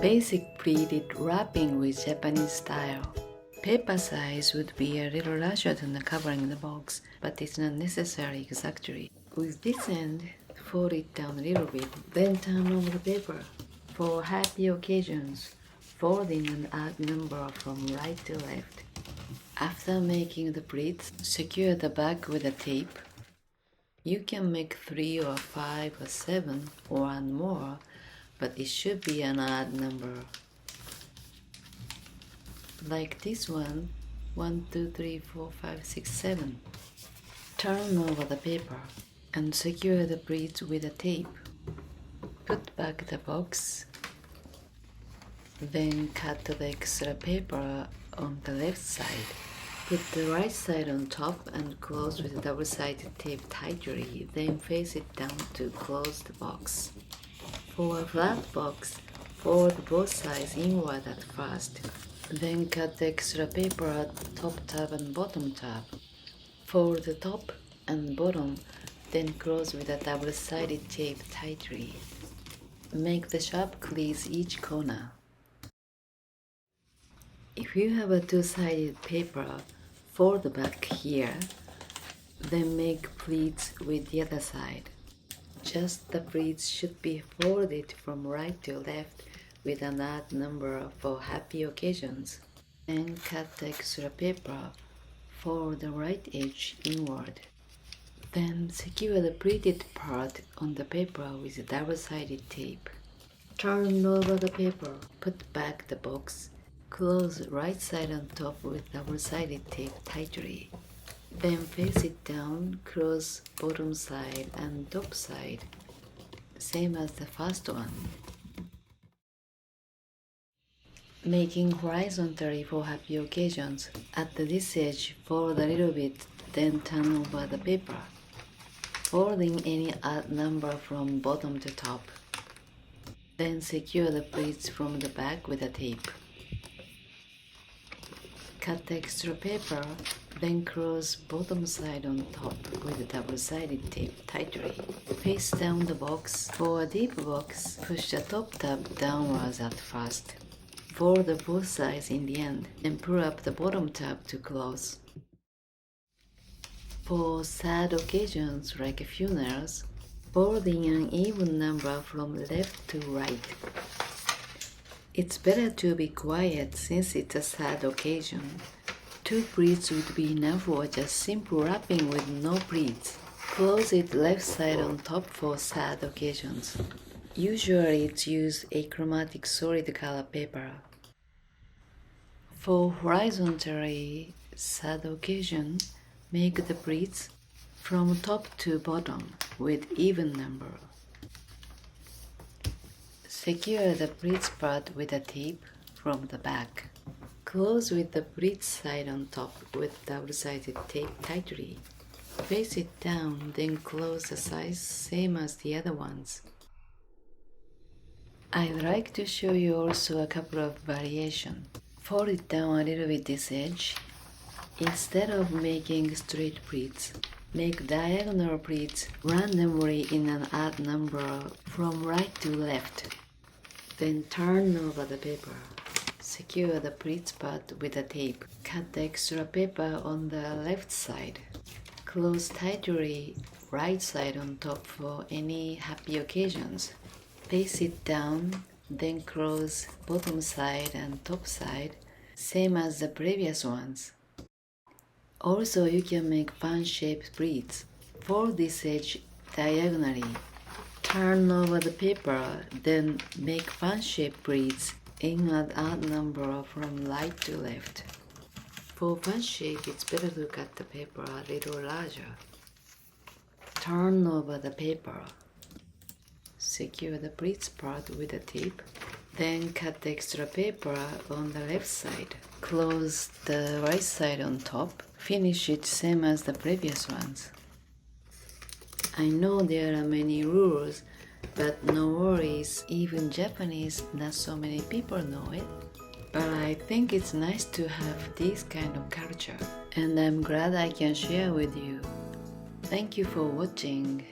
Basic pleated wrapping with Japanese style. Paper size would be a little larger than the covering the box, but it's not necessary exactly. With this end, fold it down a little bit, then turn over the paper. For happy occasions, fold in an odd number from right to left. After making the pleats, secure the back with a tape. You can make 3 or 5 or 7 or 1 more, but it should be an odd number. Like this one, 1, 2, 3, 4, 5, 6, 7. Turn over the paper and secure the pleats with a tape. Put back the box, then cut the extra paper on the left side. Put the right side on top and close with double-sided tape tightly, then face it down to close the box. For a flat box, fold both sides inward at first, then cut the extra paper at top tab and bottom tab. Fold the top and bottom, then close with a double-sided tape tightly. Make the sharp crease each corner. If you have a two-sided paper, fold the back here, then make pleats with the other side. Just the pleats should be folded from right to left with an odd number for happy occasions. Then cut the extra paper, fold the right edge inward. Then secure the pleated part on the paper with double-sided tape. Turn over the paper, put back the box, close right side on top with double-sided tape tightly. Then face it down, close bottom side and top side, same as the first one. Making horizontally for happy occasions. At this edge, fold a little bit, then turn over the paper, folding any odd number from bottom to top. Then secure the pleats from the back with a tape. Cut the extra paper, then close bottom side on top with double-sided tape tightly. Face down the box. For a deep box, push the top tab downwards at first. Fold both sides in the end, and pull up the bottom tab to close. For sad occasions like funerals, fold in an even number from left to right. It's better to be quiet since it's a sad occasion. 2 pleats would be enough or just simple wrapping with no pleats. Close it left side on top for sad occasions. Usually it's used achromatic solid color paper. For horizontally sad occasion, make the pleats from top to bottom with even number. Secure the pleats part with a tape from the back. Close with the pleats side on top with double-sided tape tightly. Face it down, then close the sides same as the other ones. I'd like to show you also a couple of variations. Fold it down a little bit this edge. Instead of making straight pleats, make diagonal pleats randomly in an odd number from right to left. Then turn over the paper. Secure the pleats part with a tape. Cut the extra paper on the left side. Close tightly right side on top for any happy occasions. Face it down, then close bottom side and top side, same as the previous ones. Also, you can make fan-shaped pleats. Fold this edge diagonally. Turn over the paper, then make fan-shaped pleats in an odd number from right to left. For fan shape, it's better to cut the paper a little larger. Turn over the paper. Secure the pleats part with a tape. Then cut the extra paper on the left side. Close the right side on top. Finish it same as the previous ones. I know there are many rules, but no worries, even Japanese, not so many people know it. But I think it's nice to have this kind of culture, and I'm glad I can share with you. Thank you for watching.